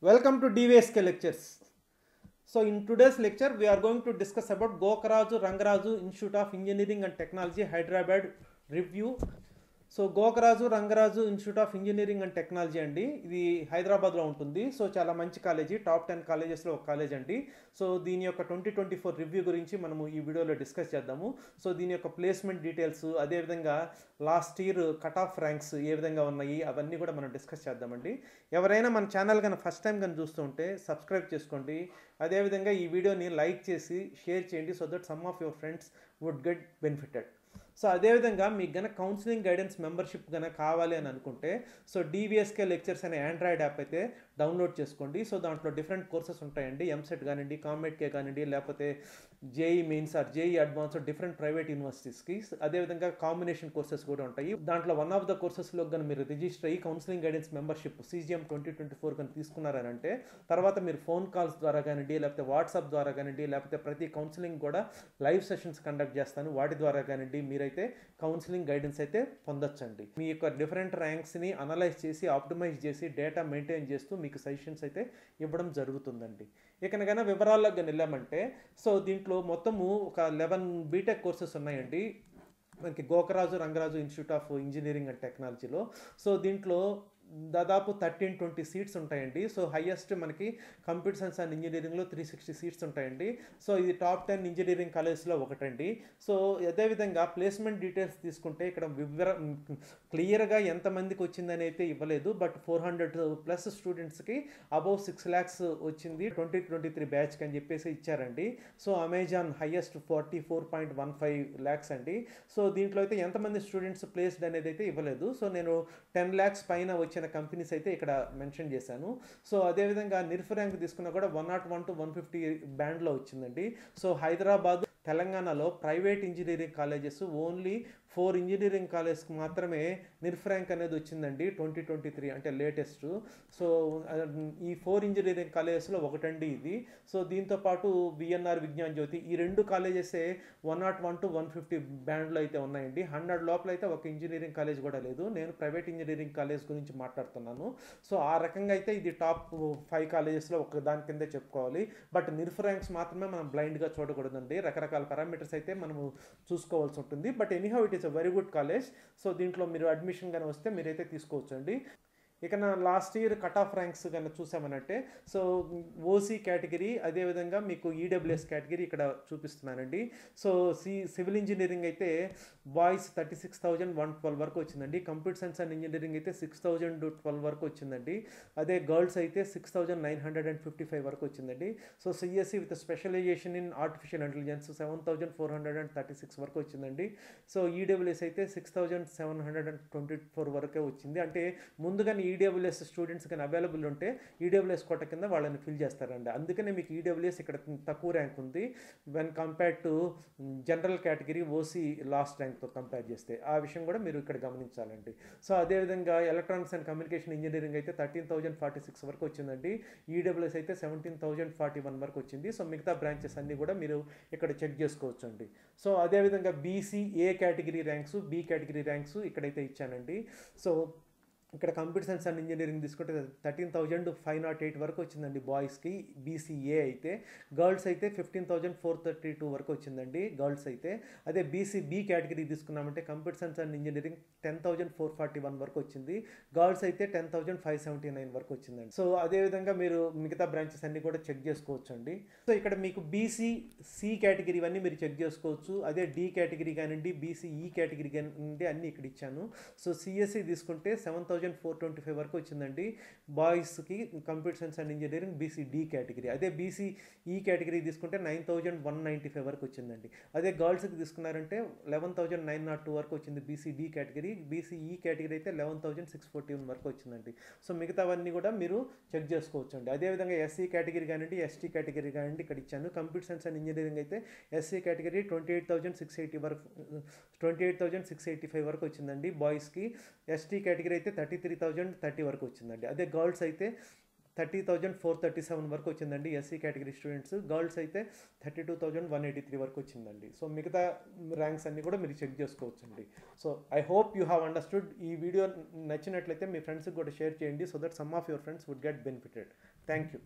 Welcome to DVSK lectures. So in today's lecture we are going to discuss about Gokaraju Rangaraju Institute of Engineering and Technology Hyderabad review. So Gokaraju Rangaraju institute of engineering and technology అండి, ఇది హైదరాబాద్లో ఉంటుంది. So చాలా మంచి college, top 10 కాలేజెస్లో ఒక college అండి. So దీని యొక్క 2024 రివ్యూ గురించి మనము ఈ వీడియోలో డిస్కస్ చేద్దాము. సో దీని యొక్క ప్లేస్మెంట్ డీటెయిల్స్, అదేవిధంగా last year cut off ranks ఏ విధంగా ఉన్నాయి అవన్నీ కూడా మనం డిస్కస్ చేద్దామండి. ఎవరైనా మన ఛానల్ కానీ ఫస్ట్ టైం కానీ చూస్తుంటే సబ్స్క్రైబ్ చేసుకోండి. అదేవిధంగా ఈ వీడియోని లైక్ చేసి షేర్ చేయండి, so that some of your friends would get benefited. So అదేవిధంగా మీకు గన కౌన్సిలింగ్ గైడెన్స్ మెంబర్షిప్ కనుక కావాలి అని అనుకుంటే సో డివిఎస్కే లెక్చర్స్ అనే ఆండ్రాయిడ్ యాప్ అయితే డౌన్లోడ్ చేసుకోండి. సో దాంట్లో డిఫరెంట్ కోర్సెస్ ఉంటాయండి, ఎంసెట్ కానివ్వండి, కామెడ్కే కానివ్వండి, లేకపోతే JEE mains or JEE advance, different private యూనివర్సిటీస్కి. అదేవిధంగా కాంబినేషన్ కోర్సెస్ కూడా ఉంటాయి. దాంట్లో వన్ ఆఫ్ ద కోర్సెస్లో కానీ మీరు రిజిస్టర్ అయ్యి కౌన్సిలింగ్ గైడెన్స్ మెంబర్షిప్ CGM 2024 కానీ తీసుకున్నారనంటే తర్వాత మీరు ఫోన్ కాల్స్ ద్వారా కానివ్వండి, లేకపోతే వాట్సాప్ ద్వారా కానివ్వండి, లేకపోతే ప్రతి కౌన్సిలింగ్ కూడా లైవ్ సెషన్స్ కండక్ట్ చేస్తాను, వాటి ద్వారా కానివ్వండి మీరైతే కౌన్సిలింగ్ గైడెన్స్ అయితే పొందొచ్చండి. మీ యొక్క డిఫరెంట్ ర్యాంక్స్ని అనలైజ్ చేసి ఆప్టిమైజ్ చేసి డేటా మెయింటైన్ చేస్తూ మీకు సజెషన్స్ అయితే ఇవ్వడం జరుగుతుందండి. ఇకనైనా వివరాల్లోకి వెళ్ళామంటే సో దీంట్లో మొత్తము ఒక 11 బీటెక్ కోర్సెస్ ఉన్నాయండి మనకి Gokaraju Rangaraju institute of engineering and టెక్నాలజీలో. సో దీంట్లో దాదాపు 13-20 సీట్స్ ఉంటాయండి. సో హైయెస్ట్ మనకి కంప్యూటర్ సైన్స్ అండ్ ఇంజనీరింగ్లో 360 సీట్స్ ఉంటాయండి. సో ఇది టాప్ 10 ఇంజనీరింగ్ కాలేజ్లో ఒకటండి. సో అదేవిధంగా ప్లేస్మెంట్ డీటెయిల్స్ తీసుకుంటే ఇక్కడ క్లియర్గా ఎంతమందికి వచ్చిందని అయితే ఇవ్వలేదు, బట్ 400+ స్టూడెంట్స్కి అబౌవ్ 6 lakhs వచ్చింది 2023 బ్యాచ్కి అని చెప్పేసి ఇచ్చారండి. సో అమెజాన్ హైయెస్ట్ 44.15 lakhs అండి. సో దీంట్లో అయితే ఎంతమంది స్టూడెంట్స్ ప్లేస్డ్ అనేది అయితే ఇవ్వలేదు. సో నేను 10 lakhs పైన వచ్చిన కంపెనీస్ అయితే ఇక్కడ మెన్షన్ చేశాను. సో అదేవిధంగా నిర్ఫ్ ర్యాంక్ తీసుకున్నా కూడా 101 to 150 బ్యాండ్లో వచ్చిందండి. సో హైదరాబాద్ తెలంగాణలో private engineering colleges only 4 engineering కాలేజ్కి మాత్రమే నిర్ఫ్ ర్యాంక్ అనేది వచ్చిందండి 2023 అంటే లేటెస్ట్. సో ఈ 4 ఇంజనీరింగ్ కాలేజెస్లో ఒకటండి ఇది. సో దీంతోపాటు VNR విజ్ఞాన్ జ్యోతి, ఈ 2 కాలేజెసే 101 to 150 బ్యాండ్లో అయితే ఉన్నాయండి. 100 లోపల అయితే ఒక ఇంజనీరింగ్ కాలేజ్ కూడా లేదు. నేను ప్రైవేట్ ఇంజనీరింగ్ కాలేజ్ గురించి మాట్లాడుతున్నాను. సో ఆ రకంగా అయితే ఇది టాప్ 5 కాలేజెస్లో ఒక దాని కిందే చెప్పుకోవాలి. బట్ నిర్ఫ్ ర్యాంక్స్ మాత్రమే మనం బ్లైండ్గా చూడకూడదండి, రకరకాల పారామీటర్స్ అయితే మనము చూసుకోవాల్సి ఉంటుంది. But anyhow it is very good college. So దీంట్లో మీరు అడ్మిషన్ కానీ వస్తే మీరైతే తీసుకోవచ్చండి. ఇక నా last year cut off ranks కన్నా చూసామనంటే సో ఓసీ కేటగిరీ, అదేవిధంగా మీకు ఈడబ్ల్యూఎస్ కేటగిరీ ఇక్కడ చూపిస్తున్నానండి. సో సివిల్ ఇంజనీరింగ్ అయితే బాయ్స్ 36,112 వరకు వచ్చిందండి. కంప్యూటర్ సైన్స్ అండ్ ఇంజనీరింగ్ అయితే 6,012 వరకు వచ్చిందండి. అదే గర్ల్స్ అయితే 6,955 వరకు వచ్చిందండి. So CSC with specialization in artificial intelligence 7,436 వరకు వచ్చిందండి. సో ఈడబ్ల్యూఎస్ అయితే 6,724 వరకే వచ్చింది. అంటే ముందుగానే ఈడబ్ల్యూఎస్ స్టూడెంట్స్ కానీ అవైలబుల్ ఉంటే ఈడబ్ల్యూఎస్ కోట కింద వాళ్ళని ఫిల్ చేస్తారండి. అందుకనే మీకు ఈడబ్ల్యూఎస్ ఇక్కడ తక్కువ ర్యాంక్ ఉంది when compare to general category OC last ర్యాంక్తో కంపేర్ చేస్తే. ఆ విషయం కూడా మీరు ఇక్కడ గమనించాలండి. సో అదేవిధంగా ఎలక్ట్రానిక్స్ అండ్ కమ్యూనికేషన్ ఇంజనీరింగ్ అయితే 13,046 వరకు వచ్చిందండి. ఈడబ్ల్యూఎస్ అయితే 17,041 వరకు వచ్చింది. సో మిగతా బ్రాంచెస్ అన్నీ కూడా మీరు ఇక్కడ చెక్ చేసుకోవచ్చు అండి. సో అదేవిధంగా BC A category ranks, B category ranks ఇక్కడైతే ఇచ్చానండి. సో ఇక్కడ కంప్యూటర్ సైన్స్ అండ్ ఇంజనీరింగ్ తీసుకుంటే 13,508 వరకు వచ్చిందండి బాయ్స్కి, BCA అయితే. గర్ల్స్ అయితే 15,432 వరకు వచ్చిందండి గర్ల్స్ అయితే. అదే బీ కేటగిరీ తీసుకున్నామంటే కంప్యూటర్ సైన్స్ అండ్ ఇంజనీరింగ్ 10,441 వరకు వచ్చింది. గర్ల్స్ అయితే 10,579 వరకు వచ్చిందండి. సో అదేవిధంగా మీరు మిగతా బ్రాంచెస్ అన్ని కూడా చెక్ చేసుకోవచ్చు అండి. సో ఇక్కడ మీకు BC కేటగిరీ ఇవన్నీ మీరు చెక్ చేసుకోవచ్చు. అదే D కేటగిరీ కానివ్వండి, BCE కేటగిరీ కానివ్వండి అన్నీ ఇక్కడ ఇచ్చాను. సో CSE తీసుకుంటే 7,425 వరకు వచ్చిందండి బాయ్స్కి computer science and engineering BCD category. అదే BCE కేటగిరీ తీసుకుంటే 9,195 వరకు వచ్చిందండి. అదే గర్ల్స్కి తీసుకున్నారంటే 11,902 వరకు వచ్చింది BCD కేటగిరీ. BCE కేటగిరీ అయితే 11,641 వరకు వచ్చిందండి. సో మిగతావన్నీ కూడా మీరు చెక్ చేసుకోవచ్చు అండి. అదేవిధంగా SC కేటగిరీ కానివ్వండి, ST కేటగిరీ కానివ్వండి ఇక్కడ ఇచ్చాను. కంప్యూటర్ సైన్స్ అండ్ ఇంజనీరింగ్ అయితే SC కేటగిరీ 28,685 వరకు వచ్చిందండి బాయ్స్కి. ST కేటగిరీ అయితే 33,030 వరకు వచ్చిందండి. అదే గర్ల్స్ అయితే 30,437 వరకు వచ్చిందండి ఎస్సీ కేటగిరీ స్టూడెంట్స్. గర్ల్స్ అయితే 32,183 వరకు వచ్చిందండి. సో మిగతా ర్యాంక్స్ అన్నీ కూడా మీరు చెక్ చేసుకోవచ్చండి. So I hope you have understood. ఈ వీడియో నచ్చినట్లయితే మీ ఫ్రెండ్స్కి కూడా షేర్ చేయండి, so that some of your friends would get benefited. Thank you.